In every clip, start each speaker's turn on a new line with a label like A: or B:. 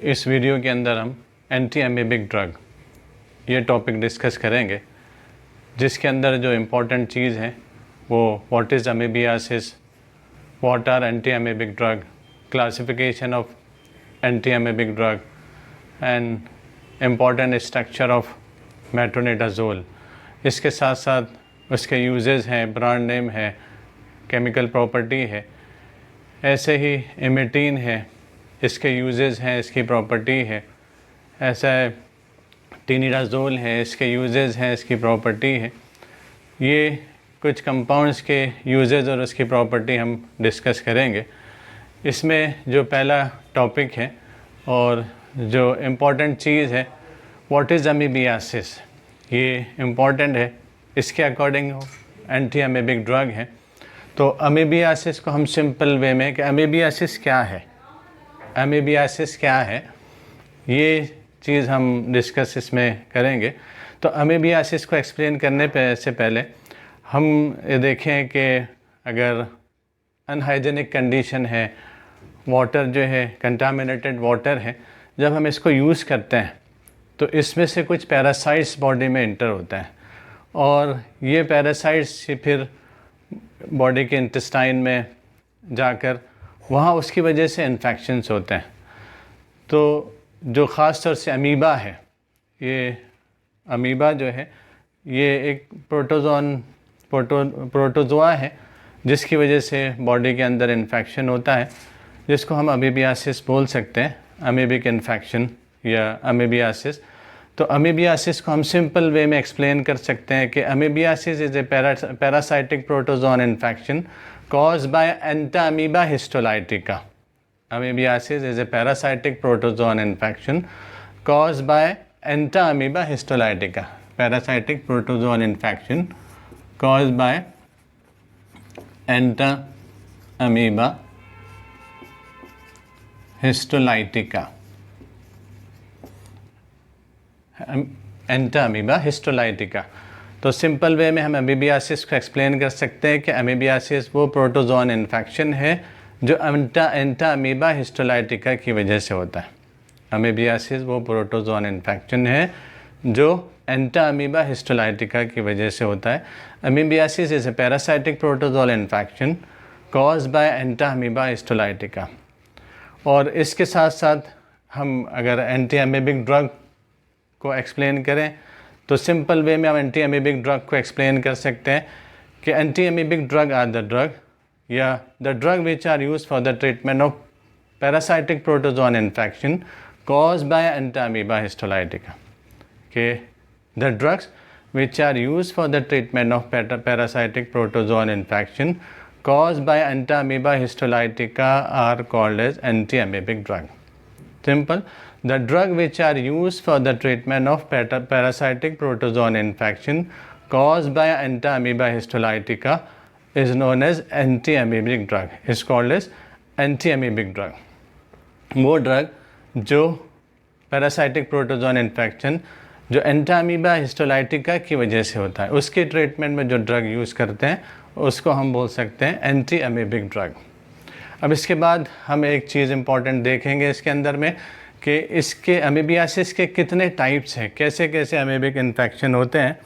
A: इस वीडियो के अंदर हम एंटी अमीबिक ड्रग ये टॉपिक डिस्कस करेंगे, जिसके अंदर जो इम्पोर्टेंट चीज़ है वो what is amoebiasis, what are anti amoebic drug, classification of anti amoebic drug and important structure of metronidazole. इसके साथ साथ उसके यूजेस हैं, ब्रांड नेम है, केमिकल प्रॉपर्टी है। ऐसे ही इमेटीन है, इसके यूजेस हैं, इसकी प्रॉपर्टी है। ऐसा है टिनिडाज़ोल है, इसके यूजेस हैं, इसकी प्रॉपर्टी है। ये कुछ कंपाउंड्स के यूजेस और उसकी प्रॉपर्टी हम डिस्कस करेंगे। इसमें जो पहला टॉपिक है और जो इम्पोर्टेंट चीज़ है, व्हाट इज़ अमीबियासिस, ये इम्पॉर्टेंट है। इसके अकॉर्डिंग एंटी अमीबिक ड्रग है। तो अमीबियासिस को हम सिंपल वे में कि अमीबियासिस क्या है, अमीबियासिस क्या है, ये चीज़ हम डिस्कस इसमें करेंगे। तो अमीबियासिस को एक्सप्लेन करने से पहले हम ये देखें कि अगर अनहाइजेनिक कंडीशन है, वाटर जो है कंटामिनेटेड वाटर है, जब हम इसको यूज़ करते हैं तो इसमें से कुछ पैरासाइट्स बॉडी में इंटर होता है और ये पैरासाइट्स फिर बॉडी के इंटेस्टाइन में जाकर वहाँ उसकी वजह से इन्फेक्शंस होते हैं। तो जो ख़ास तौर से अमीबा है, ये अमीबा जो है ये एक प्रोटोज़ोआ है, जिसकी वजह से बॉडी के अंदर इन्फेक्शन होता है, जिसको हम अमीबियासिस बोल सकते हैं, अमीबिक इन्फेक्शन या अमीबियासिस। तो अमीबियासिस को हम सिंपल वे में एक्सप्लेन कर सकते हैं कि amoebiasis is a parasitic protozoan infection caused by Entamoeba histolytica. Amoebiasis is a parasitic protozoan infection caused by Entamoeba histolytica. Parasitic protozoan infection caused by Entamoeba histolytica. Entamoeba histolytica. तो simple way में हम amoebiasis को explain कर सकते हैं कि amoebiasis वो protozoan infection है जो एंटामीबा हिस्टोलाइटिका की वजह से होता है। अमीबियासिस वो प्रोटोजोन इन्फेक्शन है जो एंटामीबा हिस्टोलाइटिका की वजह से होता है। Amoebiasis is a parasitic protozoal infection caused by Entamoeba histolytica. और इसके साथ साथ हम अगर एंटी अमीबिक ड्रग को एक्सप्लेन करें तो सिंपल वे में हम एंटी अमीबिक ड्रग को एक्सप्लेन कर सकते हैं कि anti amoebic drug are the drug या the drug which are use for the treatment of parasitic protozoan infection caused by Entamoeba histolytica. के the drugs which are use for the treatment of parasitic protozoan infection caused by Entamoeba histolytica are called as anti amoebic drug. Simple. The drug which are used for the treatment of parasitic protozoan infection caused by Entamoeba histolytica is known as anti-amoebic drug. Is called as anti-amoebic drug. वो drug जो parasitic protozoan infection जो Entamoeba histolytica की वजह से होता है, उसके treatment में जो ड्रग यूज़ करते हैं उसको हम बोल सकते हैं एंटी अमीबिक ड्रग। अब इसके बाद हम एक चीज़ इम्पॉर्टेंट देखेंगे इसके अंदर में कि इसके अमीबियासिस के कितने टाइप्स हैं, कैसे कैसे अमीबिक इन्फेक्शन होते हैं।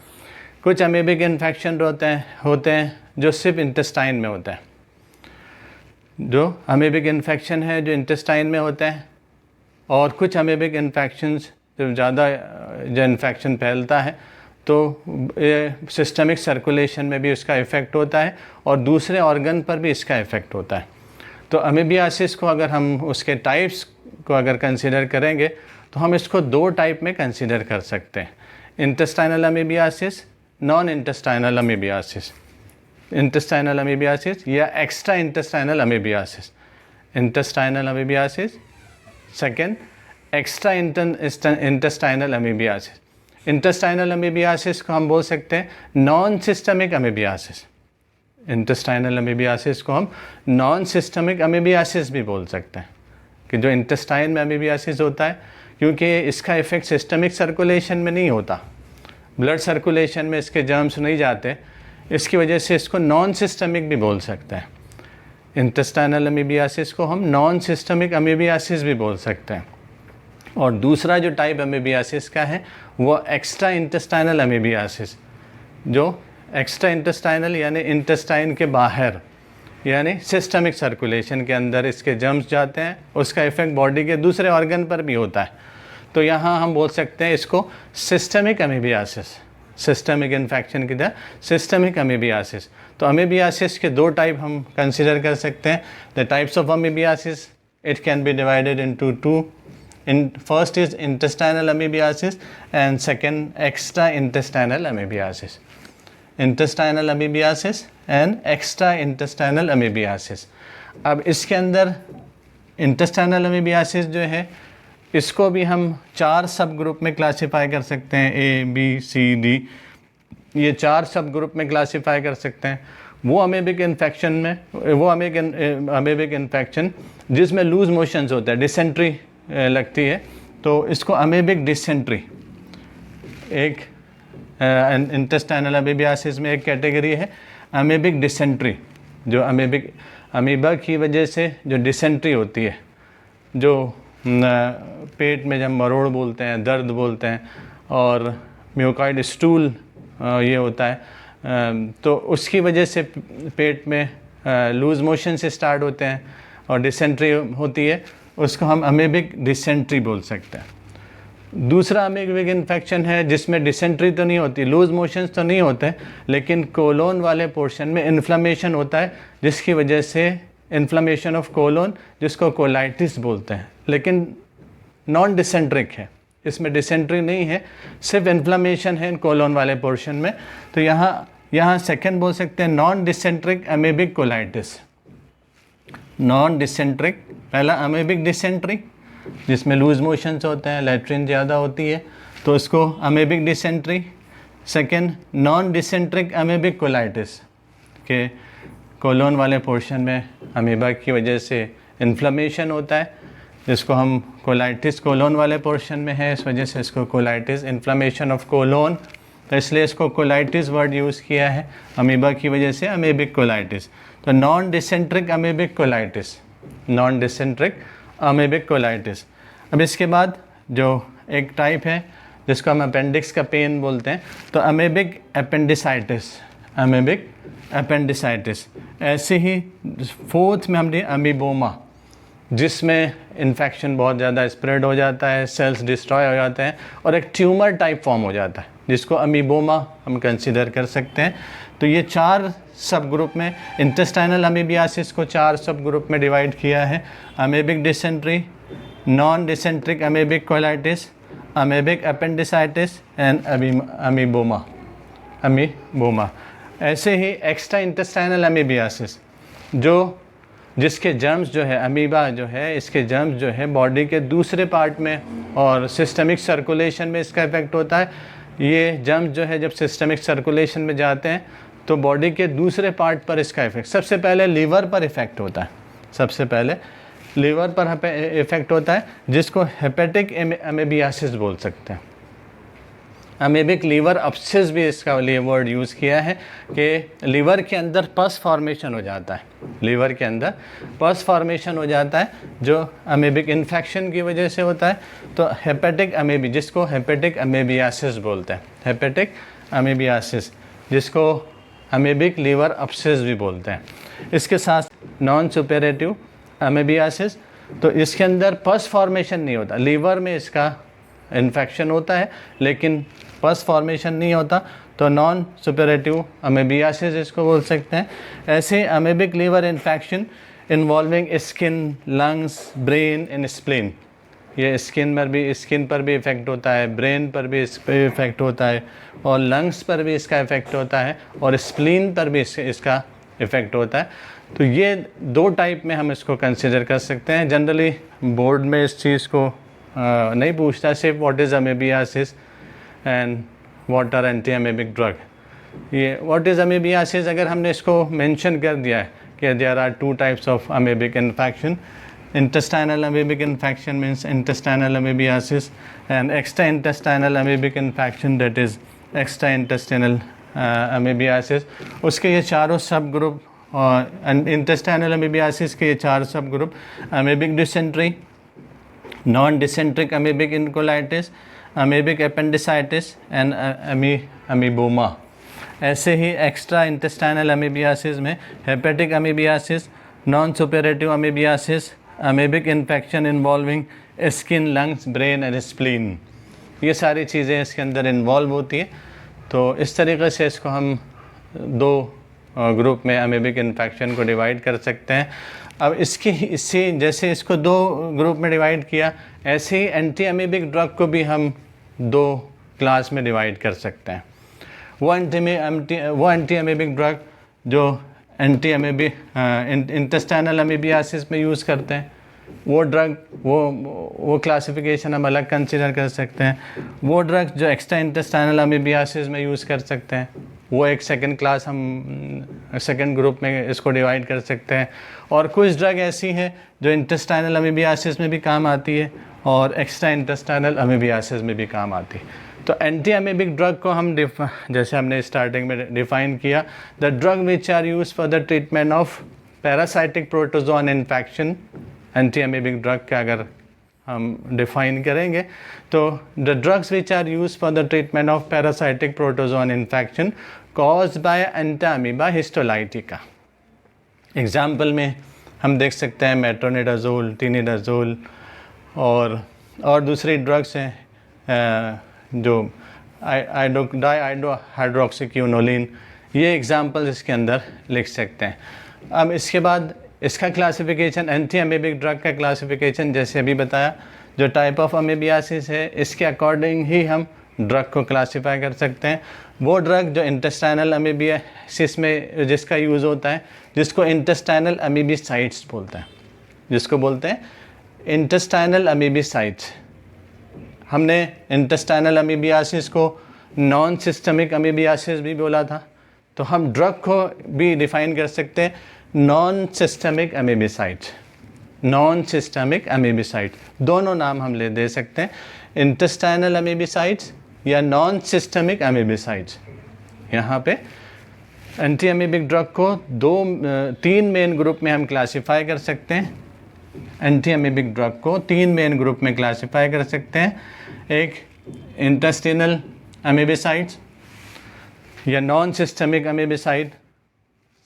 A: कुछ अमीबिक इन्फेक्शन होते हैं जो सिर्फ इंटेस्टाइन में होता है, जो अमीबिक इन्फेक्शन है जो इंटेस्टाइन में होते हैं। और कुछ अमीबिक इन्फेक्शंस जब ज़्यादा जो इन्फेक्शन फैलता है तो सिस्टमिक सर्कुलेशन में भी उसका इफ़ेक्ट होता है और दूसरे ऑर्गन पर भी इसका इफ़ेक्ट होता है। तो अमीबियासिस को अगर हम उसके टाइप्स को अगर कंसीडर करेंगे तो हम इसको दो टाइप में कंसीडर कर सकते हैं, intestinal amoebiasis, non intestinal amoebiasis. Intestinal amoebiasis या extra intestinal amoebiasis. Intestinal amoebiasis, second extra intestinal amoebiasis. Intestinal amoebiasis को हम बोल सकते हैं non systemic amoebiasis. Intestinal amoebiasis को हम नॉन सिस्टमिक अमीबियासिस भी बोल सकते हैं कि जो इंटेस्टाइन में अमीबियासिस होता है, क्योंकि इसका इफ़ेक्ट सिस्टमिक सर्कुलेशन में नहीं होता, ब्लड सर्कुलेशन में इसके जर्म्स नहीं जाते, इसकी वजह से इसको नॉन सिस्टमिक भी बोल सकते हैं। इंटेस्टाइनल अमीबियासिस को हम नॉन सिस्टमिक अमीबियासिस भी बोल सकते हैं। और दूसरा जो टाइप अमीबियासिस का है वो एक्स्ट्रा इंटेस्टाइनल अमीबियासिस, जो एक्स्ट्रा इंटेस्टाइनल यानी इंटेस्टाइन के बाहर यानी सिस्टमिक सर्कुलेशन के अंदर इसके जर्म्स जाते हैं, उसका इफेक्ट बॉडी के दूसरे ऑर्गन पर भी होता है। तो यहाँ हम बोल सकते हैं इसको सिस्टमिक अमीबियासिस, सिस्टमिक इन्फेक्शन की तरह सिस्टमिक अमीबियासिस। तो अमीबियासिस के दो टाइप हम कंसिडर कर सकते हैं। The types of amoebiasis, it can be divided into two. First is intestinal amoebiasis and second extra intestinal amoebiasis. Intestinal amoebiasis and extra intestinal amoebiasis. अब इसके अंदर इंटेस्टाइनल अमीबियासिस जो है इसको भी हम 4 सब ग्रुप में क्लासीफाई कर सकते हैं, ए बी सी डी, ये 4 सब ग्रुप में क्लासीफाई कर सकते हैं। वो अमेबिक इन्फेक्शन में, वो अमेबिक इन्फेक्शन जिसमें लूज मोशंस होता है, डिसेंट्री लगती है, तो इसको अमेबिक डिसेंट्री एक इंटेस्टाइनल अमीबियासिस में एक कैटेगरी है। अमेबिक डिसेंट्री, जो अमीबा की वजह से जो डिसेंट्री होती है, जो पेट में जब मरोड़ बोलते हैं, दर्द बोलते हैं, और म्यूकाइड स्टूल ये होता है, तो उसकी वजह से पेट में लूज मोशन से स्टार्ट होते हैं और डिसेंट्री होती है, उसको हम अमेबिक डिसेंट्री बोल सकते हैं। दूसरा अमेबिक इन्फेक्शन है जिसमें डिसेंट्री तो नहीं होती, लूज मोशंस तो नहीं होते, लेकिन कोलोन वाले पोर्शन में इन्फ्लेमेशन होता है, जिसकी वजह से इन्फ्लेमेशन ऑफ कोलोन, जिसको कोलाइटिस बोलते हैं, लेकिन नॉन डिसेंट्रिक है, इसमें डिसेंट्री नहीं है, सिर्फ इन्फ्लेमेशन है इन कोलोन वाले पोर्शन में। तो यहाँ सेकेंड बोल सकते हैं non dysenteric amoebic colitis. Non dysenteric, पहला अमेबिक डिसेंट्री जिसमें लूज मोशंस होते हैं, लैट्रिन ज़्यादा होती है, तो इसको amoebic dysentery. Second non dysenteric amoebic colitis, के कोलोन वाले पोर्शन में अमीबा की वजह से इन्फ्लेमेशन होता है, जिसको हम कोलाइटिस कोलोन वाले पोर्शन में है, इस वजह से इसको कोलाइटिस, इन्फ्लेमेशन ऑफ कोलोन, तो इसलिए इसको कोलाइटिस वर्ड यूज़ किया है, अमीबा की वजह से अमेबिक कोलाइटिस। तो non dysenteric amoebic colitis, non dysenteric amoebic colitis. अब इसके बाद जो एक टाइप है जिसको हम अपेंडिक्स का पेन बोलते हैं, तो अमेबिक एपेंडिसाइटिस, अमेबिक एपेंडिसाइटिस। ऐसे ही फोर्थ में हमने अमीबोमा, जिसमें इन्फेक्शन बहुत ज़्यादा स्प्रेड हो जाता है, सेल्स डिस्ट्रॉय हो जाते हैं और एक ट्यूमर टाइप फॉर्म हो जाता है, जिसको अमीबोमा हम कंसिडर कर सकते हैं। तो ये 4 सब ग्रुप में, इंटेस्टाइनल अमीबियासिस को 4 सब ग्रुप में डिवाइड किया है। Amoebic dysentery, non dysenteric amoebic colitis, amoebic appendicitis and amoeboma. ऐसे ही एक्स्ट्रा इंटेस्टाइनल अमीबियासिस, जिसके जर्म्स जो है, अमीबा जो है, इसके जर्म्स जो है बॉडी के दूसरे पार्ट में और सिस्टमिक सर्कुलेशन में इसका इफेक्ट होता है। ये जर्म्स जो है जब सिस्टमिक सर्कुलेशन में जाते हैं तो बॉडी के दूसरे पार्ट पर इसका इफेक्ट, सबसे पहले लीवर पर इफेक्ट होता है, सबसे पहले लीवर पर इफेक्ट होता है, जिसको हेपेटिक अमीबियासिस बोल सकते हैं। अमेबिक लीवर अब्सेस भी इसका लिए वर्ड यूज़ किया है कि लीवर के अंदर पस फॉर्मेशन हो जाता है, लीवर के अंदर पस फॉर्मेशन हो जाता है जो अमेबिक इन्फेक्शन की वजह से होता है। तो हेपेटिक अमेबी, जिसको हेपेटिक अमेबियासिस बोलते हैं, हेपेटिक अमेबियासिस, जिसको अमेबिक लीवर अब्सेस भी बोलते हैं। इसके साथ नॉन सुपेरेटिव अमेबियासिस, तो इसके अंदर पस फॉर्मेशन नहीं होता, लीवर में इसका इन्फेक्शन होता है लेकिन पस फॉर्मेशन नहीं होता, तो नॉन सुपेरेटिव अमेबियासिस इसको बोल सकते हैं। ऐसे amoebic liver infection involving skin, lungs, brain and spleen, ये स्किन पर भी इफ़ेक्ट होता है, ब्रेन पर भी इस पर इफ़ेक्ट होता है, और लंग्स पर भी इसका इफ़ेक्ट होता है, और स्प्लीन पर भी इसका इफ़ेक्ट होता है। तो ये 2 टाइप में हम इसको कंसिडर कर सकते हैं। जनरली बोर्ड में इस चीज़ को नहीं पूछता, सिर्फ what is amoebiasis and what are anti amoebic drug. ये व्हाट इज़ अमेबियासिस अगर हमने इसको मेंशन कर दिया है कि there are 2 types of amoebic infection, intestinal amoebic infection means intestinal amoebiasis, and extra intestinal amoebic infection, that is extra intestinal amoebiasis। उसके ये चारों सब ग्रुप, और इंटेस्टाइनल अमीबियासिस के ये 4 सब group, amoebic dysentery, non dysenteric amoebic in colitis, amoebic appendicitis and amoeboma. ऐसे ही एक्स्ट्रा इंटेस्टाइनल अमीबियासिस में hepatic amoebiasis, non suppurative amoebiasis, amoebic infection involving skin, lungs, brain and spleen, ये सारी चीज़ें इसके अंदर इन्वॉल्व होती है। तो इस तरीके से इसको हम दो ग्रुप में अमीबिक इन्फेक्शन को डिवाइड कर सकते हैं। अब इससे जैसे इसको दो ग्रुप में डिवाइड किया, ऐसे ही एंटी अमीबिक ड्रग को भी हम दो क्लास में डिवाइड कर सकते हैं। वो एंटी अमीबिक ड्रग जो एंटी अमीबिक इंटेस्टाइनल अमीबियासिस में यूज़ करते हैं, वो ड्रग वो क्लासिफिकेशन हम अलग कंसिडर कर सकते हैं। वो ड्रग जो एक्स्ट्रा इंटेस्टाइनल अमीबियासिस में यूज़ कर सकते हैं, वो एक सेकंड क्लास, हम सेकंड ग्रुप में इसको डिवाइड कर सकते हैं। और कुछ ड्रग ऐसी है जो इंटेस्टाइनल अमीबियासिस में भी काम आती है और एक्स्ट्रा इंटेस्टाइनल अमीबियासिस में भी काम आती है। तो एंटी अमीबिक ड्रग को हम जैसे हमने स्टार्टिंग में डिफाइन किया, the drug which are use for the treatment of parasitic protozoan infection. Anti amoebic drug का अगर हम डिफाइन करेंगे तो the drugs which are use for the treatment of parasitic protozoan infection caused by Entamoeba histolytica. Example में हम देख सकते हैं मेट्रोनिडाजोल, टिनिडाजोल और दूसरी ड्रग्स हैं जो डाईआइडो हाइड्रोक्सीक्यूनोलिन, ये एग्जाम्पल इसके अंदर लिख सकते हैं। अब इसके बाद इसका क्लासिफिकेशन, एंटी अमीबिक ड्रग का क्लासिफिकेशन जैसे अभी बताया, जो टाइप ऑफ अमीबियासिस है इसके अकॉर्डिंग ही हम ड्रग को क्लासीफाई कर सकते हैं। वो ड्रग जो इंटेस्टाइनल अमीबियासिस में जिसका यूज़ होता है, जिसको इंटेस्टाइनल अमीबिसाइट्स बोलते हैं, जिसको बोलते हैं इंटेस्टाइनल अमीबिसाइट्स। हमने इंटेस्टाइनल अमीबियासिस को नॉन सिस्टमिक अमीबियासिस भी बोला था, तो हम ड्रग को भी डिफाइन कर सकते हैं नॉन सिस्टमिक अमीबिसाइट। नॉन सिस्टमिक अमीबिसाइट दोनों नाम हम दे सकते हैं, इंटेस्टाइनल अमीबिसाइट्स या नॉन सिस्टमिक अमीबिसाइट्स। यहाँ पे एंटी अमीबिक ड्रग को तीन मेन ग्रुप में हम क्लासीफाई कर सकते हैं। एंटी अमीबिक ड्रग को तीन मेन ग्रुप में क्लासीफाई कर सकते हैं। एक इंटेस्टिनल अमीबिसाइट्स या non systemic amoebicide,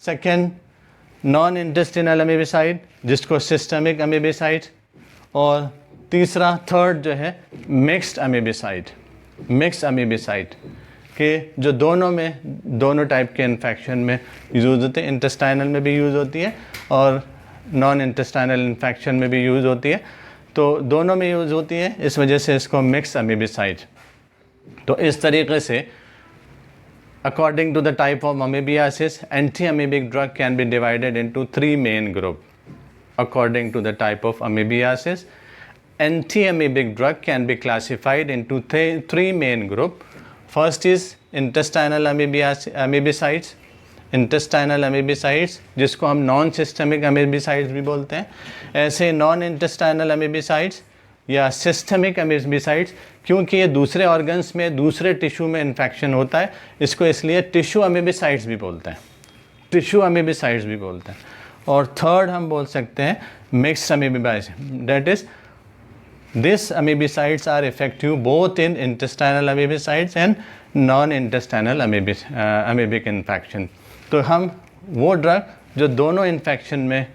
A: second non intestinal amoebicide जिसको सिस्टमिक अमीबिसाइट, और तीसरा थर्ड जो है मिक्स्ड अमीबिसाइट। मिक्स्ड अमीबिसाइट के जो दोनों टाइप के इन्फेक्शन में यूज़ होते हैं, इंटेस्टाइनल में भी यूज़ होती है और नॉन इंटेस्टाइनल इन्फेक्शन में भी यूज़ होती है, तो दोनों में यूज़ होती है, इस वजह से इसको मिक्स अमीबिसाइट। तो इस तरीके से according to the type of amoebiasis, anti-amoebic drug can be divided into three main groups. According to the type of amoebiasis, anti-amoebic drug can be classified into three main groups. First is intestinal amoebicides. Intestinal amoebicides जिसको हम non systemic अमीबिसाइड्स भी बोलते हैं। ऐसे non intestinal अमीबिसाइड्स या systemic अमीबिसाइड्स, क्योंकि ये दूसरे ऑर्गन्स में, दूसरे टिश्यू में इन्फेक्शन होता है, इसको इसलिए टिश्यू अमीबिसाइड्स भी बोलते हैं, टिश्यू अमीबिसाइड्स भी बोलते हैं। और थर्ड हम बोल सकते हैं mixed amoebicides, that is this amoebicides are effective both in intestinal amoebicides and non intestinal amoebic infection. तो हम वो ड्रग जो दोनों इन्फेक्शन में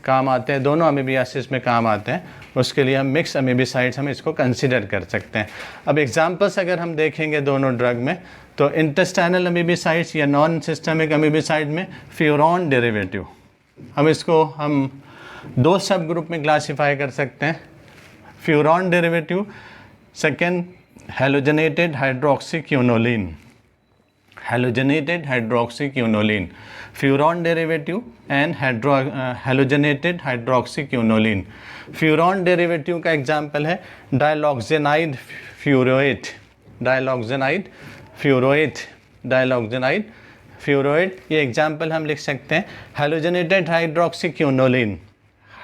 A: काम आते हैं, दोनों अमीबियासिस में काम आते हैं, उसके लिए हम मिक्स अमीबिसाइड्स हम इसको कंसिडर कर सकते हैं। अब एग्जांपल्स अगर हम देखेंगे दोनों ड्रग में, तो इंटेस्टाइनल अमीबिसाइड्स या नॉन सिस्टमिक अमीबिसाइड में फ्यूरॉन डेरिवेटिव, हम दो सब ग्रुप में क्लासीफाई कर सकते हैं। Furan derivative, second halogenated hydroxyquinoline, halogenated hydroxyquinoline, furan derivative and halogenated hydroxyquinoline. Furan derivative का एग्जाम्पल है डायलॉक्जेनाइड फ्यूरोएट, डायलॉक्जेनाइड फ्यूरोएट, डायलॉक्जेनाइड फ्यूरोएट, ये एग्जाम्पल हम लिख सकते हैं। हेलोजनेटेड हाइड्रोक्सीक्यूनोलिन,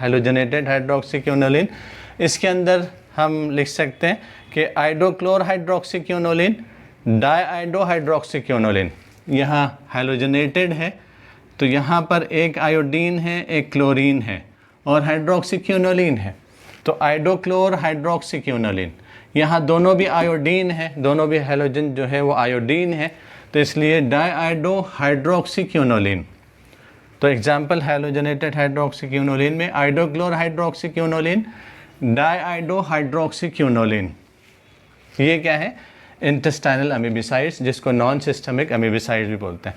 A: हेलोजनेटेड हाइड्रोक्सीक्यूनोलिन, इसके अंदर हम लिख सकते हैं कि आइडोक्लोर हाइड्रोक्सीक्यूनोलिन, डाईआइडो हाइड्रोक्सीक्यूनोलिन। यहाँ हेलोजनेटेड है तो यहाँ पर एक आयोडीन है, एक क्लोरीन है और हाइड्रोक्सीक्यूनोलिन है। तो आयोडोक्लोर हाइड्रोक्सीक्विनोलिन, यहाँ दोनों भी आयोडीन है, दोनों भी हेलोजन जो है वो आयोडीन है, तो इसलिए डाइआयोडो हाइड्रोक्सीक्विनोलिन। तो एग्जाम्पल हेलोजनेटेड हाइड्रोक्सीक्विनोलिन में आयोडोक्लोर हाइड्रोक्सीक्विनोलिन, डाइआयोडो हाइड्रोक्सीक्विनोलिन। ये क्या है? इंटेस्टाइनल अमीबिसाइड्स, जिसको नॉन सिस्टमिक अमीबिसाइड्स भी बोलते हैं।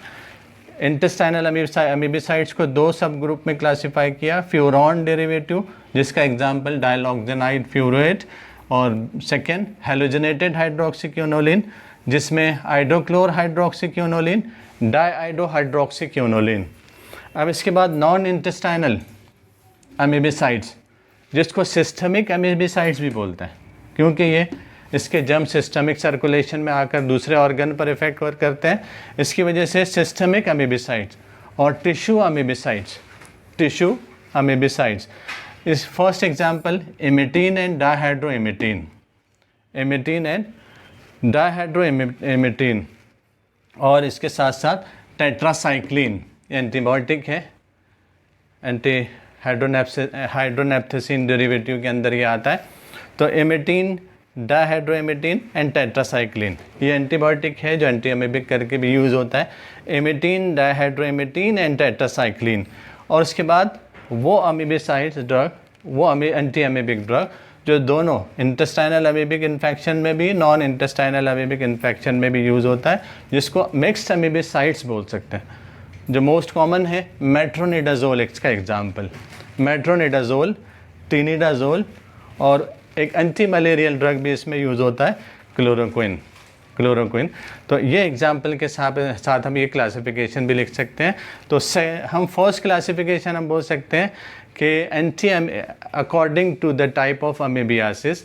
A: इंटेस्टाइनल अमीबिसाइड्स को दो सब ग्रुप में क्लासिफाई किया, फ्यूरॉन डेरिवेटिव जिसका एग्जांपल डायलॉक्जेनाइड फ्यूरेट, और सेकेंड हेलोजनेटेड हाइड्रोक्सीक्विनोलिन जिसमें आयोडोक्लोर हाइड्रोक्सीक्विनोलिन, डाइआयोडो हाइड्रोक्सीक्विनोलिन। अब इसके बाद नॉन इंटेस्टाइनल अमीबिसाइड्स जिसको सिस्टमिक अमीबिसाइड्स भी बोलते हैं, क्योंकि ये इसके जर्म सिस्टमिक सर्कुलेशन में आकर दूसरे ऑर्गन पर इफेक्ट करते हैं, इसकी वजह से सिस्टमिक अमीबिसाइड्स और टिश्यू अमीबिसाइड्स। इस फर्स्ट एग्जांपल इमिटीन एंड डाइहाइड्रोइमिटीन, और इसके साथ साथ टेट्रासाइक्लिन एंटीबायोटिक है, एंटी हाइड्रोनेप्थेसिन डेरिवेटिव के अंदर ये आता है। तो इमिटीन, डाइहाइड्रोइमिटीन एंड टेट्रासाइक्लिन ये एंटीबायोटिक है जो एंटी अमीबिक करके भी यूज़ होता है, इमिटीन, डाइहाइड्रोइमिटीन एंड टेट्रासाइक्लिन। और उसके बाद वो अमीबिसाइड्स ड्रग, वो एंटी अमीबिक ड्रग जो दोनों इंटेस्टाइनल अमीबिक इन्फेक्शन में भी, नॉन इंटेस्टाइनल अमीबिक इन्फेक्शन में भी यूज़ होता है, जिसको मिक्स्ड अमीबिसाइड्स बोल सकते हैं। जो मोस्ट कॉमन है मेट्रोनिडाजोल, इसका एग्जाम्पल मेट्रोनिडाजोल, टिनिडाजोल, और एक एंटी मलेरियल ड्रग भी इसमें यूज़ होता है, क्लोरोक्विन। तो ये एग्जाम्पल के साथ हम ये क्लासिफिकेशन भी लिख सकते हैं। तो हम फर्स्ट क्लासिफिकेशन हम बोल सकते हैं कि according to the type of amoebiasis,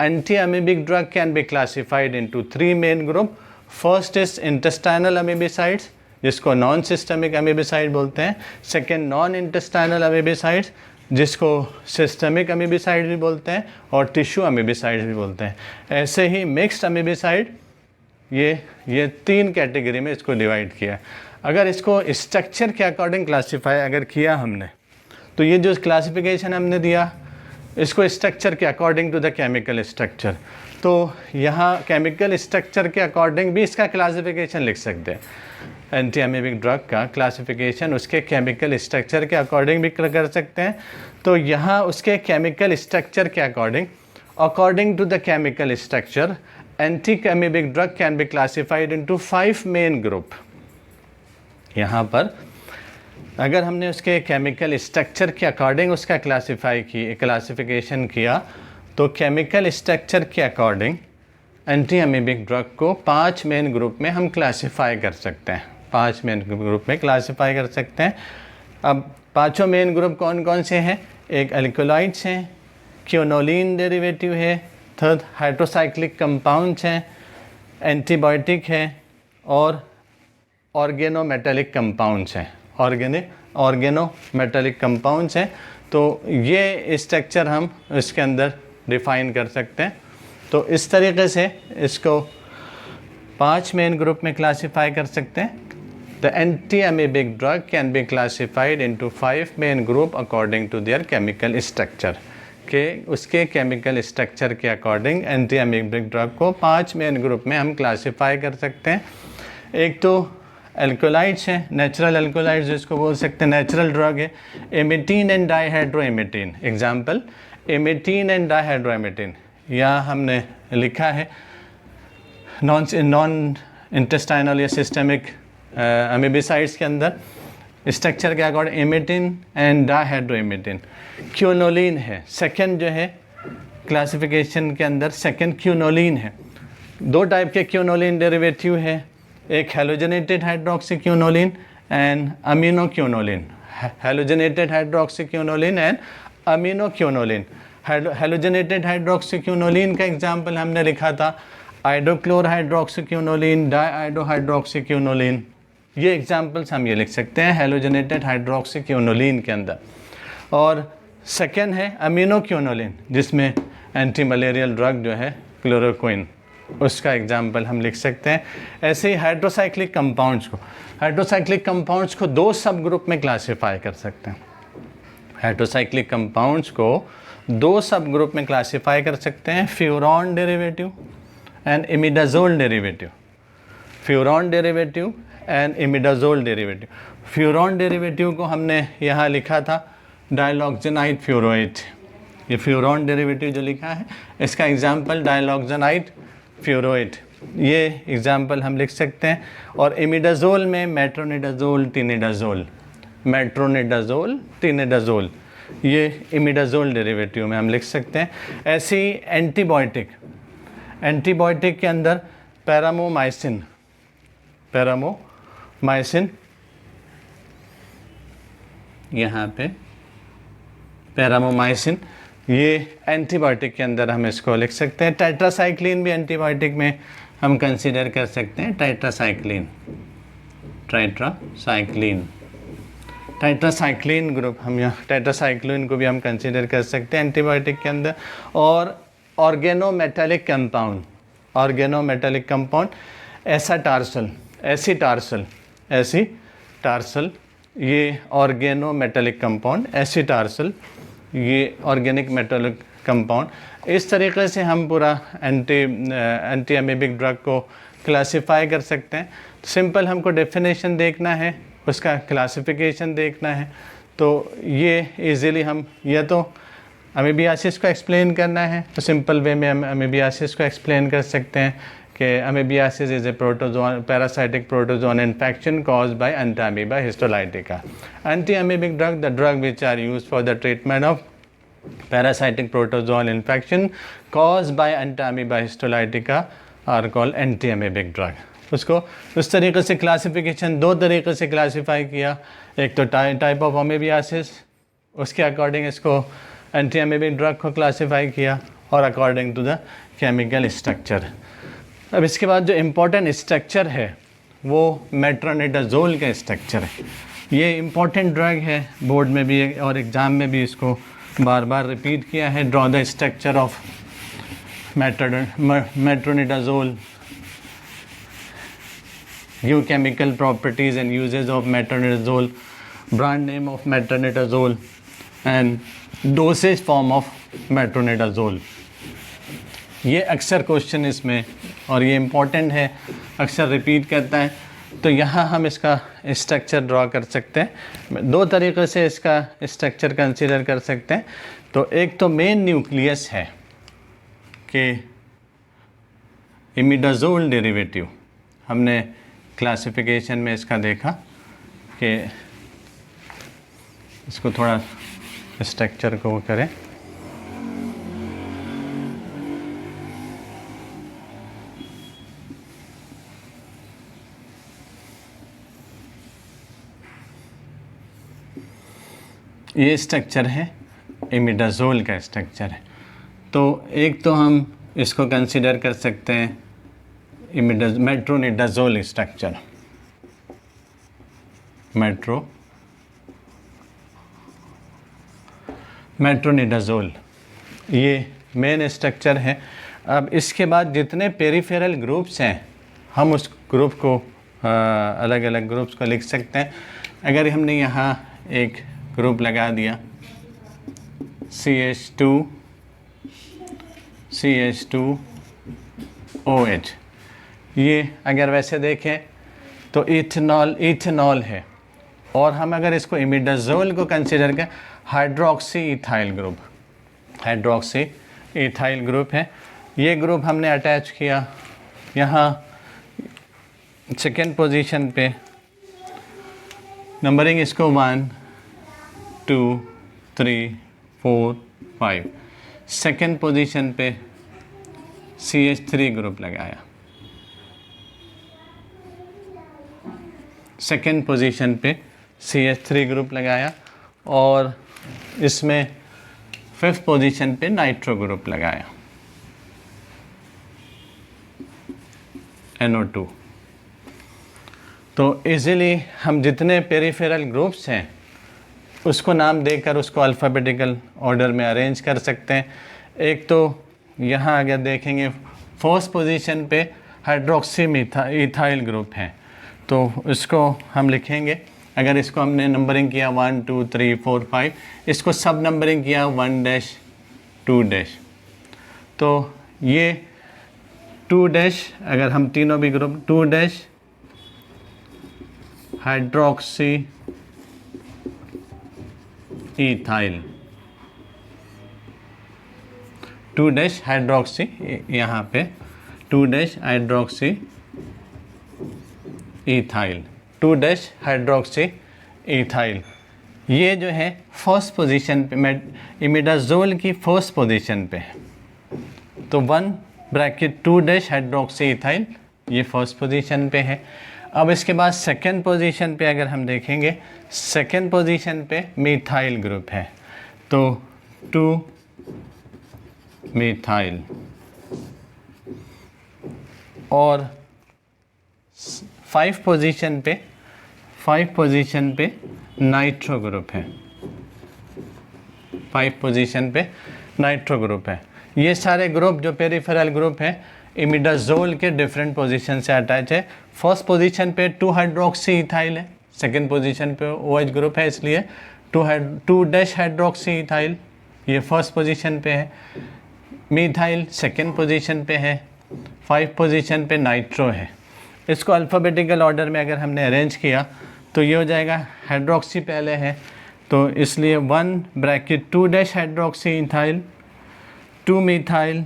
A: anti amoebic drug can be classified into 3 main group. First is intestinal amoebicides जिसको नॉन सिस्टमिक अमीबिसाइड बोलते हैं, सेकेंड नॉन इंटेस्टाइनल अमीबिसाइड्स जिसको सिस्टमिक अमीबिसाइड भी बोलते हैं, और टिश्यू अमीबिसाइड भी बोलते हैं। ऐसे ही मिक्स्ड अमीबिसाइड, ये 3 कैटेगरी में इसको डिवाइड किया। अगर इसको स्ट्रक्चर के अकॉर्डिंग क्लासीफाई अगर किया हमने, तो ये जो क्लासिफिकेशन हमने दिया इसको स्ट्रक्चर के according to the chemical structure, तो यहाँ केमिकल स्ट्रक्चर के अकॉर्डिंग भी इसका क्लासिफिकेशन लिख सकते हैं। एंटी अमीबिक ड्रग का क्लासिफिकेशन उसके केमिकल स्ट्रक्चर के अकॉर्डिंग भी कर सकते हैं। तो यहाँ उसके केमिकल स्ट्रक्चर के according to the chemical structure, anti amoebic drug can be classified into 5 main group. यहाँ पर अगर हमने उसके केमिकल स्ट्रक्चर के अकॉर्डिंग उसका क्लासिफिकेशन किया, तो केमिकल स्ट्रक्चर के अकॉर्डिंग एंटी अमीबिक ड्रग को 5 मेन ग्रुप में हम क्लासिफाई कर सकते हैं, 5 मेन ग्रुप में क्लासिफाई कर सकते हैं। अब पांचों मेन ग्रुप कौन कौन से हैं? एक अल्कोलाइड्स हैं, क्विनोलिन डेरिवेटिव है, थर्ड हाइड्रोसाइक्लिक कंपाउंड्स हैं, एंटीबायोटिक है, और ऑर्गेनोमेटेलिक कंपाउंड्स हैं, ऑर्गेनोमेटेलिक कंपाउंड्स हैं। तो ये स्ट्रक्चर हम इसके अंदर डिफाइन कर सकते हैं। तो इस तरीके से इसको 5 मेन ग्रुप में क्लासिफाई कर सकते हैं। The anti amoebic drug can be classified into 5 main group according to their chemical structure, के उसके केमिकल स्ट्रक्चर के अकॉर्डिंग एंटी अमीबिक ड्रग को 5 मेन ग्रुप में हम क्लासिफाई कर सकते हैं। एक तो एल्कोलाइड्स हैं, नेचुरल एल्कोलाइड्स जिसको बोल सकते हैं, नेचुरल ड्रग है, इमिटीन एंड डाइहाइड्रोइमिटीन। एग्जाम्पल इमिटीन एंड डाइहाइड्रोइमिटीन, यहाँ हमने लिखा है नॉन इंटेस्टाइनल या सिस्टमिक अमीबिसाइड्स के अंदर स्ट्रक्चर के अकॉर्डिंग इमिटीन एंड डाइहाइड्रोइमिटीन। क्विनोलिन है, सेकेंड जो है क्लासिफिकेशन के अंदर सेकेंड क्विनोलिन है। 2 टाइप के क्विनोलिन डेरिवेटिव है, एक हेलोजनेटेड हाइड्रोक्सीक्विनोलिन एंड अमीनोक्विनोलिन, हेलोजनेटेड हाइड्रोक्सीक्विनोलिन एंड अमीनोक्विनोलिन। हेलोजनेटेड हाइड्रोक्सीक्विनोलिन का एग्जाम्पल हमने लिखा था आयोडोक्लोर हाइड्रोक्सीक्विनोलिन, डाइआयोडो हाइड्रोक्सीक्विनोलिन। ये एग्जाम्पल्स हम ये लिख सकते हैं हेलोजनेटेड हाइड्रोक्सीक्विनोलिन के अंदर। और सेकेंड है अमीनोक्विनोलिन जिसमें एंटी मलेरियल ड्रग जो है क्लोरोक्विन, उसका एग्जाम्पल हम लिख सकते हैं। ऐसे ही हाइड्रोसाइक्लिक कंपाउंड्स को 2 सब ग्रुप में क्लासीफाई कर सकते हैं। हाइड्रोसाइक्लिक कंपाउंड्स को दो सब ग्रुप में क्लासीफाई कर सकते हैं, furan derivative and imidazole derivative. Furan derivative and imidazole derivative. Furan derivative को हमने यहाँ लिखा था डायलॉक्जेनाइट फ्यूरोएट। ये फ्यूरॉन डेरिवेटिव जो लिखा है इसका एग्जाम्पल डायलॉक्जेनाइट फ्यूरोएट, ये एग्जाम्पल हम लिख सकते हैं। और इमिडाजोल में मेट्रोनिडाजोल टिनिडाजोल, मेट्रोनिडाजोल टिनिडाजोल, ये इमिडाजोल डेरिवेटिव में हम लिख सकते हैं। ऐसे ही एंटीबायोटिक, एंटीबायोटिक के अंदर पैरामोमाइसिन, पैरामोमाइसिन यहाँ पे पैरामोमाइसिन, ये एंटीबायोटिक के अंदर हम इसको लिख सकते हैं। टेट्रासाइक्लिन भी एंटीबायोटिक में हम कंसीडर कर सकते हैं। टेट्रासाइक्लिन, टेट्रासाइक्लिन ग्रुप हम यहाँ टेट्रासाइक्लिन को भी हम कंसीडर कर सकते हैं एंटीबायोटिक के अंदर। और ऑर्गेनोमेटेलिक कंपाउंड, ऑर्गेनोमेटेलिक कंपाउंड एसाटार्सल, एसीटार्सल, ये ऑर्गेनोमेटेलिक कंपाउंड, एसीटार्सल, ये ऑर्गेनिक मेटेलिक कंपाउंड। इस तरीके से हम पूरा एंटी एमीबिक ड्रग को क्लासिफाई कर सकते हैं। सिंपल हमको डेफिनेशन देखना है, उसका क्लासिफिकेशन देखना है, तो ये इजीली हम या तो अमीबियासिस को एक्सप्लेन करना है तो सिंपल वे में हम अमीबियासिस को एक्सप्लेन कर सकते हैं कि amoebiasis is A protozoan, parasitic protozoan infection caused by Entamoeba histolytica. Anti-amoebic drug, the drug which are used for the treatment of parasitic protozoal infection caused by Entamoeba histolytica are called anti-amoebic drug. उसको उस तरीके से classification दो तरीके से classify किया, एक तो टाइप ऑफ अमीबियासिस, उसके अकॉर्डिंग इसको एंटी अमीबिक ड्रग को क्लासीफाई किया, और according to the chemical structure. अब इसके बाद जो इम्पोर्टेंट स्ट्रक्चर है वो मेट्रोनिडाजोल का स्ट्रक्चर है। ये इम्पोर्टेंट ड्रग है, बोर्ड में भी और एग्ज़ाम में भी इसको बार बार रिपीट किया है। Draw the structure of metronidazole, give chemical properties and usages of metronidazole, brand name of metronidazole and dosage form of metronidazole. ये अक्सर क्वेश्चन इसमें, और ये इम्पॉर्टेंट है, अक्सर रिपीट करता है। तो यहाँ हम इसका स्ट्रक्चर ड्रॉ कर सकते हैं। दो तरीक़े से इसका स्ट्रक्चर कंसीडर कर सकते हैं। तो एक तो मेन न्यूक्लियस है कि इमिडाजोल डेरिवेटिव, हमने क्लासिफिकेशन में इसका देखा कि इसको थोड़ा स्ट्रक्चर को करें। ये स्ट्रक्चर है, इमिडाजोल का स्ट्रक्चर है। तो एक तो हम इसको कंसीडर कर सकते हैं मेट्रोनिडाजोल स्ट्रक्चर, मेट्रोनिडाजोल, ये मेन स्ट्रक्चर है। अब इसके बाद जितने पेरिफेरल ग्रुप्स हैं हम उस ग्रुप को अलग अलग ग्रुप्स को लिख सकते हैं। अगर हमने यहाँ एक ग्रुप लगा दिया CH2OH, ये अगर वैसे देखें तो इथेनॉल है। और हम अगर इसको इमिडाजोल को कंसीडर करें, हाइड्रोक्सी इथाइल ग्रुप है। ये ग्रुप हमने अटैच किया यहाँ सेकेंड पोजीशन पे, नंबरिंग इसको 1 2 3 4 5, सेकेंड पोजीशन पे CH3 ग्रुप लगाया, सेकेंड पोजीशन पे CH3 ग्रुप लगाया, और इसमें फिफ्थ पोजीशन पे नाइट्रो ग्रुप लगाया, NO2। तो इजीली हम जितने पेरिफेरल ग्रुप्स हैं उसको नाम देकर उसको अल्फ़ाबेटिकल ऑर्डर में अरेंज कर सकते हैं। एक तो यहाँ अगर देखेंगे फर्स्ट पोजीशन पे हाइड्रोक्सी इथाइल ग्रुप है, तो इसको हम लिखेंगे, अगर इसको हमने नंबरिंग किया 1 2 3 4 5, इसको सब नंबरिंग किया 1 2 तो ये 2 अगर हम तीनों भी ग्रुप 2 हाइड्रोक्सी इथाइल 2 हाइड्रोक्सी यहाँ पे 2 हाइड्रोक्सी इथाइल 2 हाइड्रोक्सी इथाइल ये जो है फर्स्ट पोजीशन पे इमिडाजोल की फर्स्ट पोजीशन पे है। तो 1 ब्रैकेट 2 हाइड्रोक्सी इथाइल ये फर्स्ट पोजीशन पे है। अब इसके बाद सेकेंड पोजीशन पे अगर हम देखेंगे, सेकेंड पोजीशन पे मिथाइल ग्रुप है, तो 2 मिथाइल और 5 पोजीशन पे नाइट्रो ग्रुप है। 5 पोजीशन पे नाइट्रो ग्रुप है। ये सारे ग्रुप जो पेरिफेरल ग्रुप हैं इमिडाजोल के डिफरेंट पोजीशन से अटैच है। फर्स्ट पोजीशन पे 2 हाइड्रोक्सी इथाइल है, सेकेंड पोजीशन पे OH ग्रुप है, इसलिए 2 हाइड्रोक्सी इथाइल ये फर्स्ट पोजीशन पे है। मिथाइल सेकेंड पोजीशन पे है, 5 पोजीशन पे नाइट्रो है। इसको अल्फ़ाबेटिकल ऑर्डर में अगर हमने अरेंज किया तो ये हो जाएगा, हाइड्रोक्सी पहले है तो इसलिए 1 bracket 2 hydroxy ethyl 2 methyl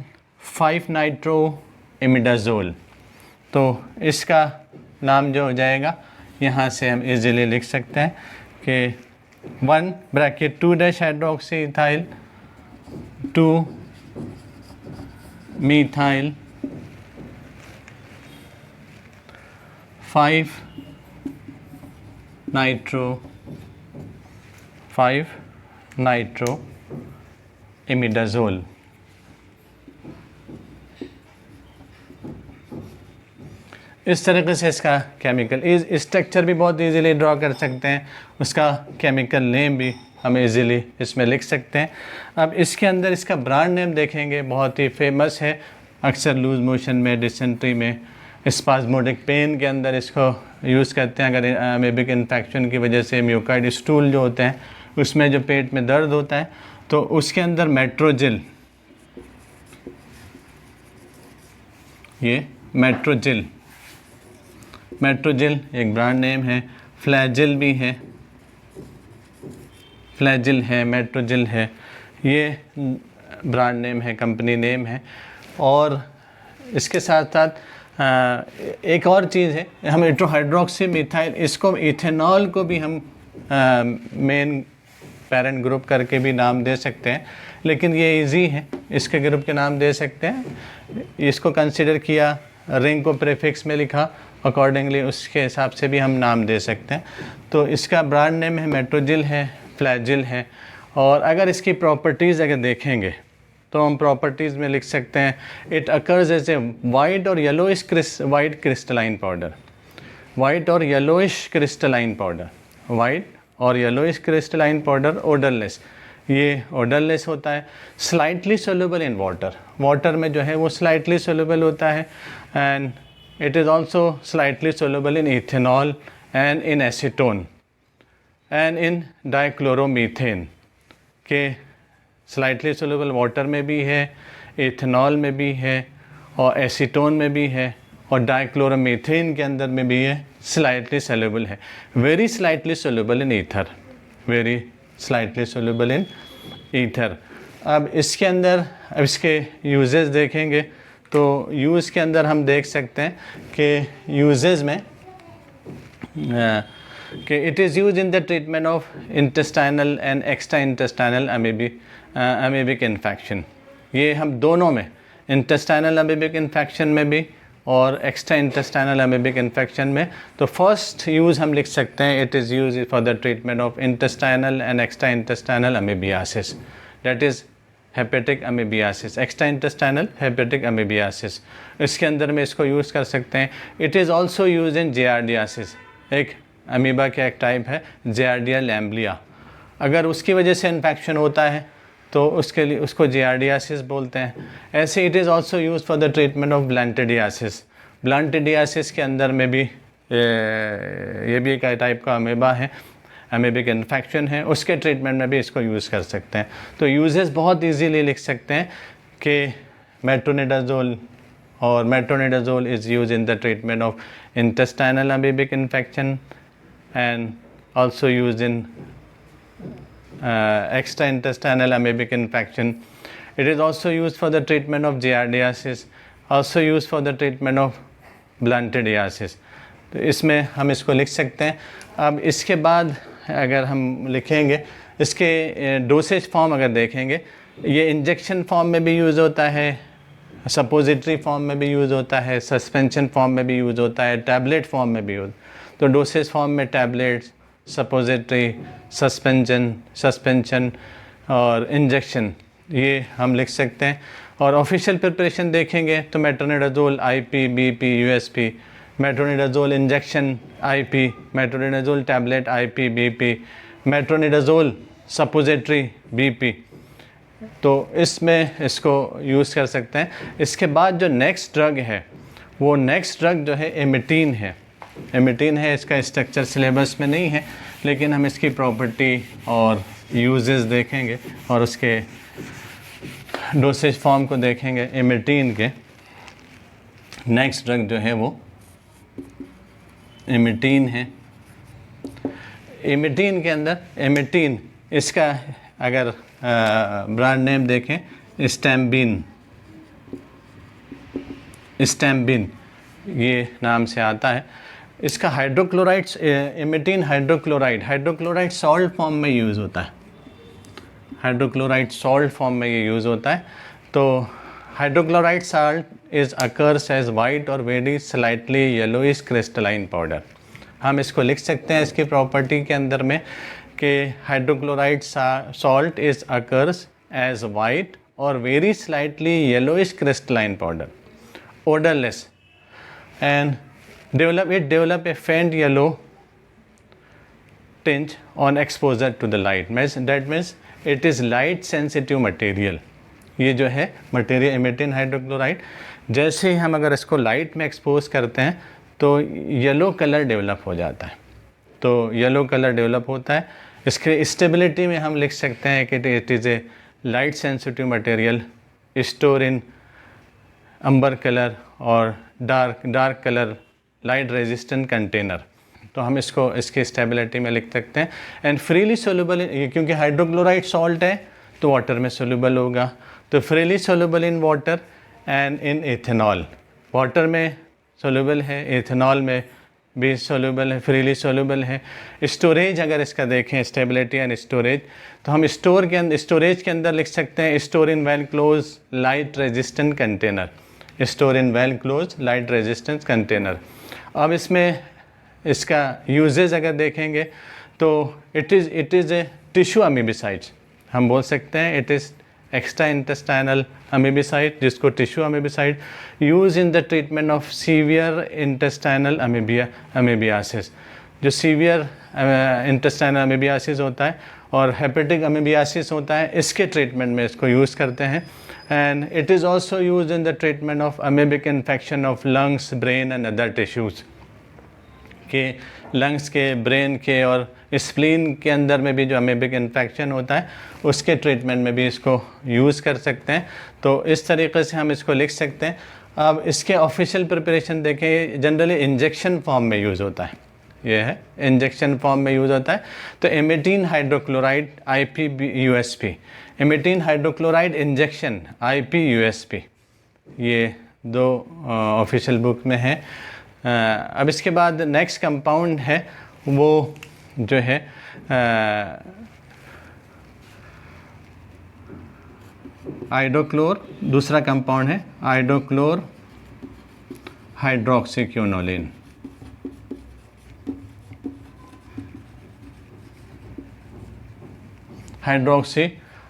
A: 5 nitro imidazole. तो इसका नाम जो हो जाएगा यहाँ से हम इजीली लिख सकते हैं कि 1 bracket 2 hydroxy ethyl 2 methyl 5 nitro imidazole. इस तरीके से इसका केमिकल स्ट्रक्चर भी बहुत इजीली ड्रॉ कर सकते हैं, उसका केमिकल नेम भी हम इजीली इसमें लिख सकते हैं। अब इसके अंदर इसका ब्रांड नेम देखेंगे, बहुत ही फेमस है, अक्सर लूज मोशन में, डिसेंट्री में, स्पाज्मोडिक पेन के अंदर इसको यूज़ करते हैं। अगर अमेबिक इन्फेक्शन की वजह से म्यूकाइड स्टूल जो होते हैं उसमें जो पेट में दर्द होता है तो उसके अंदर मेट्रोजिल, ये मेट्रोजिल एक ब्रांड नेम है। फ्लैजिल भी है, फ्लैजिल है, मेट्रोजिल है, ये ब्रांड नेम है, कंपनी नेम है। और इसके साथ साथ एक और चीज़ है, हम हाइड्रोक्सी मिथाइल, इसको इथेनॉल को भी हम मेन पेरेंट ग्रुप करके भी नाम दे सकते हैं, लेकिन ये इजी है, इसके ग्रुप के नाम दे सकते हैं। इसको कंसिडर किया, रिंग को प्रीफिक्स में लिखा, अकॉर्डिंगली उसके हिसाब से भी हम नाम दे सकते हैं। तो इसका ब्रांड नेम है, मेट्रोजिल है, फ्लैजिल है। और अगर इसकी प्रॉपर्टीज़ अगर देखेंगे तो हम प्रॉपर्टीज़ में लिख सकते हैं, it occurs as a white और yellowish white crystalline powder, white और येलोइश क्रिस्टलाइन पाउडर, वाइट और येलोइश क्रिस्टलाइन पाउडर, ओडरलेस, ये ओडरलेस होता है। Slightly soluble in water, water में जो है वो स्लाइटली सोल्यूबल होता है। And it is also slightly soluble in ethanol and in acetone and in dichloromethane के स्लाइटली सोल्यूबल वाटर में भी है, इथेनॉल में भी है और एसीटोन में भी है और डाइक्लोरोमीथेन के अंदर में भी है, स्लाइटली सोल्यूबल है। Very slightly soluble in ether, very slightly soluble in ether. अब इसके अंदर अब इसके यूजेस देखेंगे तो यूज़ के अंदर हम देख सकते हैं कि यूजेस में कि it is use in the treatment of intestinal and extra intestinal amoebic infection. ये हम दोनों में, इंटेस्टाइनल अमीबिक इन्फेक्शन में भी और एक्स्ट्रा इंटेस्टाइनल अमीबिक इन्फेक्शन में। तो फर्स्ट यूज़ हम लिख सकते हैं, it is use for the treatment of intestinal and extra intestinal amoebiasis, that is hepatic amoebiasis, extra intestinal hepatic amoebiasis. इसके अंदर में इसको यूज़ कर सकते हैं। It is also use in giardiasis, एक अमीबा का एक टाइप है जियार्डिया लैम्ब्लिया, अगर उसकी वजह से इन्फेक्शन होता है तो उसके लिए उसको जियार्डियासिस बोलते हैं। ऐसे it is also use for the treatment of balantidiasis, balantidiasis के अंदर में भी ये भी एक टाइप का अमीबा है अमेबिक इन्फेक्शन है उसके ट्रीटमेंट में भी इसको यूज़ कर सकते हैं। तो यूजेस बहुत इजीली लिख सकते हैं कि मेट्रोनिडाजोल और metronidazole is use in the treatment of intestinal amoebic infection and also used in extraintestinal amoebic infection. It is also used for the treatment of giardiasis, also used for the treatment of bluntidiasis. तो इसमें हम इसको लिख सकते हैं। अब इसके बाद अगर हम लिखेंगे इसके डोसेज फॉर्म अगर देखेंगे, ये इंजेक्शन फॉर्म में भी यूज़ होता है, सपोजिटरी फॉर्म में भी यूज़ होता है, सस्पेंशन फॉर्म में भी यूज़ होता है, टैबलेट फॉर्म में भी यूज़। तो डोसेज फॉर्म में टैबलेट्स, सपोजिटरी, सस्पेंशन और इंजेक्शन ये हम लिख सकते हैं। और ऑफिशियल प्रिपरेशन देखेंगे तो metronidazole IP, BP, USP, metronidazole injection IP, metronidazole tablet IP, BP, metronidazole suppository BP. तो इसमें इसको यूज़ कर सकते हैं। इसके बाद जो नेक्स्ट ड्रग है वो नेक्स्ट ड्रग जो है एमिटीन है। एमिटीन है, इसका स्ट्रक्चर सिलेबस में नहीं है लेकिन हम इसकी प्रॉपर्टी और यूजेस देखेंगे और उसके डोसेज फॉर्म को देखेंगे। एमिटीन के नेक्स्ट ड्रग जो है वो एमिटीन है। एमिटीन के अंदर एमिटीन इसका अगर ब्रांड नेम देखें स्टैम्बिन ये नाम से आता है। इसका हाइड्रोक्लोराइड्स एमिटीन हाइड्रोक्लोराइड सॉल्ट फॉर्म में यूज़ होता है। हाइड्रोक्लोराइड सॉल्ट फॉर्म में ये यूज़ होता है। तो hydrochloride salt is occurs as white और very slightly yellowish crystalline powder. हम इसको लिख सकते हैं इसकी प्रॉपर्टी के अंदर में कि hydrochloride salt is occurs as white और very slightly yellowish crystalline powder, odorless and develop a faint yellow tinge on exposure to the light. That means it is light sensitive material. ये जो है material एमिटीन hydrochloride, जैसे ही हम अगर इसको light में expose करते हैं तो येलो कलर डेवलप हो जाता है। तो येलो कलर डेवलप होता है। इसके स्टेबिलिटी में हम लिख सकते हैं कि it is a light sensitive material, store in amber colour और dark colour, light resistant container. तो हम इसको इसकी स्टेबिलिटी में लिख सकते हैं। एंड फ्रीली सोल्यूबल, क्योंकि हाइड्रोक्लोराइड सॉल्ट है तो वाटर में सोल्यूबल होगा, तो freely soluble in water and in ethanol. Water में सोल्यूबल है, एथेनॉल में भी सोल्यूबल है, फ्रीली सोल्यूबल है। स्टोरेज अगर इसका देखें स्टेबिलिटी एंड स्टोरेज, तो हम स्टोरेज के अंदर लिख सकते हैं store in well close light resistant container, store in well close light resistance container. अब इसमें इसका यूजेज अगर देखेंगे तो it is a tissue amoebicides. हम बोल सकते हैं it is extra intestinal amoebicide, जिसको tissue amoebicide, use in the treatment of severe intestinal amoebiasis. जो सीवियर इंटेस्टाइनल अमीबियासिस होता है और हेपेटिक अमीबियासिस होता है, इसके ट्रीटमेंट में इसको यूज़ करते हैं। And it is also use in the treatment of amoebic infection of lungs, brain and other tissues. के लंग्स के, ब्रेन के और स्प्लीन के अंदर में भी जो अमीबिक इन्फेक्शन होता है उसके ट्रीटमेंट में भी इसको यूज़ कर सकते हैं। तो इस तरीके से हम इसको लिख सकते हैं। अब इसके ऑफिशियल प्रिपरेशन देखें, जनरली इंजेक्शन फॉर्म में यूज़ होता है। ये है इंजेक्शन फॉर्म में यूज़ होता है। तो emetine hydrochloride IP/USP, emetine hydrochloride injection IP/USP, ये दो ऑफिशियल बुक में है। अब इसके बाद नेक्स्ट कंपाउंड है वो जो है आइडोक्लोर, दूसरा कंपाउंड है आइडोक्लोर हाइड्रोक्सीक्विनोलिन।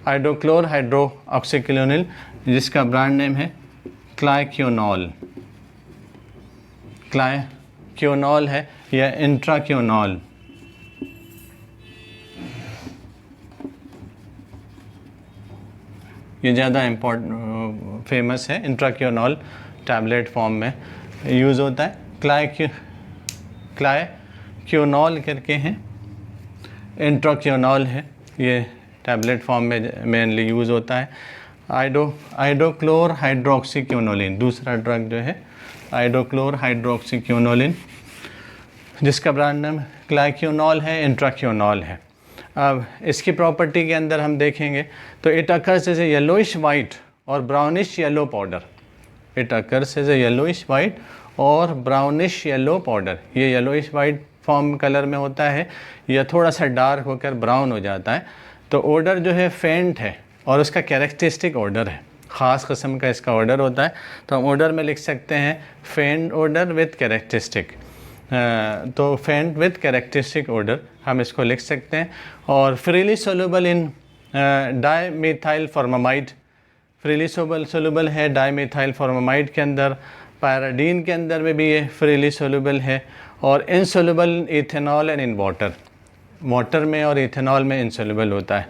A: आइडोक्लोर हाइड्रोक्सीक्विनोलिन, जिसका ब्रांड नेम है क्लाइक्योनॉल। क्लाइक्योनॉल है या इंट्राक्योनॉल। ये ज़्यादा फेमस है। इंट्राक्योनॉल टैबलेट फॉर्म में यूज़ होता है। क्लाइक्योनॉल करके हैं, इंट्राक्योनॉल है, ये टैबलेट फॉर्म में मेनली यूज़ होता है। आइडोक्लोर हाइड्रोक्सीक्योनोलिन दूसरा ड्रग जो है, आइडोक्लोर हाइड्रोक्सीक्योनोलिन, जिसका ब्रांड नाम क्लाइक्योनॉल है, इंट्राक्योनॉल है। अब इसकी प्रॉपर्टी के अंदर हम देखेंगे तो it occurs as a yellowish white और brownish yellow powder. It occurs as a yellowish white और ब्राउनिश येलो पाउडर। ये येलोइश वाइट फॉर्म कलर में होता है या थोड़ा सा डार्क होकर ब्राउन हो जाता है। तो ऑर्डर जो है फेंट है और उसका कैरेक्टरिस्टिक ऑर्डर है, ख़ास किस्म का इसका ऑर्डर होता है। तो हम ऑर्डर में लिख सकते हैं फेंट ऑर्डर विथ कैरेक्टरिस्टिक। तो फेंट विथ कैरेक्टरिस्टिक ऑर्डर हम इसको लिख सकते हैं। और फ्रीली सोलूबल इन डाईमिथाइल फॉर्मामाइड, फ्रीली सोलूबल है डाईमिथाइल फॉर्मामाइड के अंदर, पैराडीन के अंदर में भी ये फ्रीली सोलूबल है, और insoluble ethanol and in water, water में और इथेनॉल में इनसोलूबल होता है।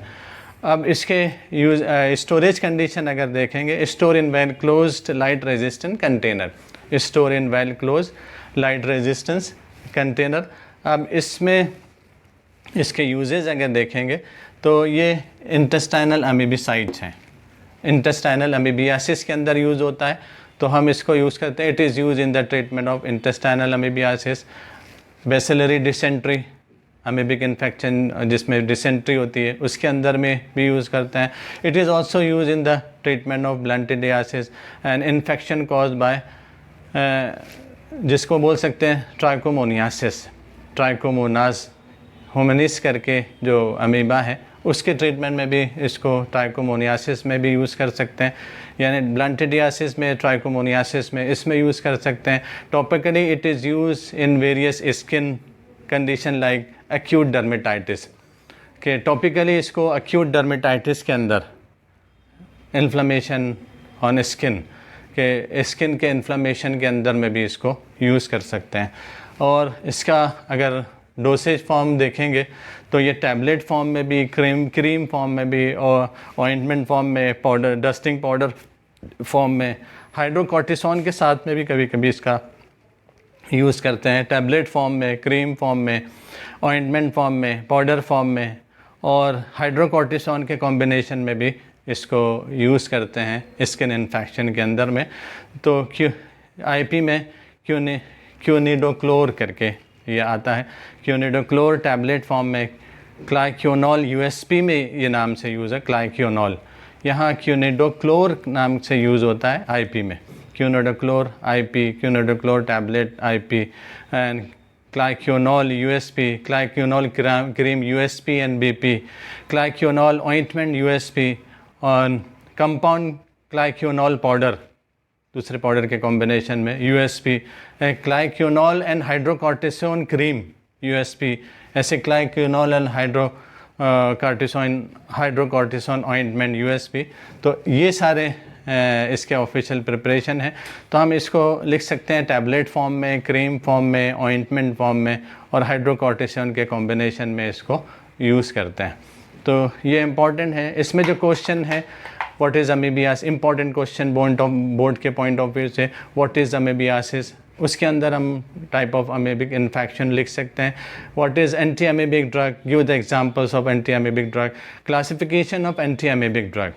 A: अब इसके यूज स्टोरेज कंडीशन अगर देखेंगे, store in well closed light resistant container, store in well close light resistance container. अब इसमें इसके यूजेज अगर देखेंगे तो ये इंटेस्टाइनल अमीबिसाइड्स हैं, इंटेस्टाइनल अमीबियासिस के अंदर यूज़ होता है, तो हम इसको यूज़ करते हैं। It is use in the treatment of intestinal amoebiasis, bacillary dysentery, amoebic infection जिसमें डिसेंट्री होती है, उसके अंदर में भी यूज़ करते हैं। It is also use in the treatment of balantidiasis and infection cause by जिसको बोल सकते हैं ट्राइकोमोनियासिस, ट्राइकोमोनास होमिनिस करके जो अमीबा है, उसके ट्रीटमेंट में भी इसको ट्राइकोमोनियासिस में भी यूज़ कर सकते हैं, यानी ब्लंटिडियासिस में, ट्राइकोमोनियासिस में, इसमें यूज़ कर सकते हैं। Topically it is use in various skin condition like acute dermatitis, के टॉपिकली इसको एक्यूट डर्मेटाइटिस के अंदर इन्फ्लेमेशन ऑन स्किन के, स्किन के इन्फ्लेमेशन के अंदर में भी इसको यूज़ कर सकते हैं। और इसका अगर डोसेज फॉर्म देखेंगे तो ये टैबलेट फॉर्म में भी, क्रीम फॉर्म में भी, और ऑइंटमेंट फॉर्म में, पाउडर, डस्टिंग पाउडर फॉर्म में, हाइड्रोकॉर्टिसोन के साथ में भी कभी कभी इसका यूज़ करते हैं। टैबलेट फॉर्म में, क्रीम फॉर्म में, ऑइंटमेंट फॉर्म में, पाउडर फॉर्म में, और हाइड्रोकॉर्टिसोन के कॉम्बिनेशन में भी इसको यूज़ करते हैं स्किन इन्फेक्शन के अंदर में। तो आईपी में क्यूनिडोक्लोर करके ये आता है, क्यूनिडोक्लोर टैबलेट फॉर्म में, क्लाइक्योनॉल यूएसपी में ये नाम से यूज़ है, क्लाइक्योनॉल, यहाँ क्यूनिडोक्लोर नाम से यूज़ होता है आईपी में, quiniodochlor IP, quiniodochlor tablet IP and clioquinol USP, clioquinol cream USP and BP, clioquinol ointment USP, और कंपाउंड क्लाइक्योनॉल पाउडर दूसरे पाउडर के कॉम्बिनेशन में USP, clioquinol and hydrocortisone cream USP, ऐसे clioquinol and hydrocortisone ointment USP. तो ये सारे इसके official preparation है। तो हम इसको लिख सकते हैं टैबलेट फॉर्म में, क्रीम फॉर्म में, ऑइंटमेंट फॉर्म में, और हाइड्रोकॉर्टिसोन के कॉम्बिनेशन में इसको यूज़ करते हैं। तो ये इम्पॉर्टेंट है। इसमें जो क्वेश्चन है what is amoebiasis, important question board के पॉइंट ऑफ व्यू से, व्हाट इज़ अमीबियासिस, उसके अंदर हम टाइप ऑफ अमीबिक इन्फेक्शन लिख सकते हैं। What is anti amoebic drug, give the examples of anti amoebic drug, classification of anti amoebic drug,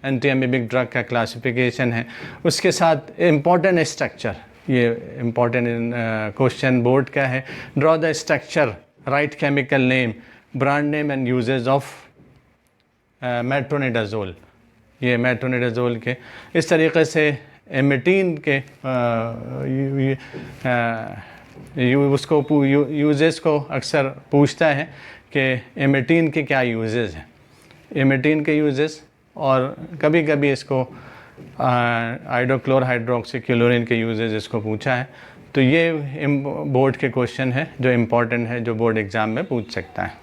A: anti amoebic drug का classification है। उसके साथ इम्पॉर्टेंट स्ट्रक्चर, ये इम्पॉर्टेंट क्वेश्चन बोर्ड का है, draw the structure, write chemical name, brand name and usages of metronidazole, ये metronidazole के इस तरीके से एमेटीन के उसको यूजेस को अक्सर पूछता है कि एमेटीन के क्या यूजेस हैं, एमेटीन के यूजेस, और कभी कभी इसको आइडोक्लोर हाइड्रोक्सीक्लोरिन के यूजेस इसको पूछा है। तो ये बोर्ड के क्वेश्चन है जो इम्पोर्टेंट है, जो बोर्ड एग्ज़ाम में पूछ सकता है।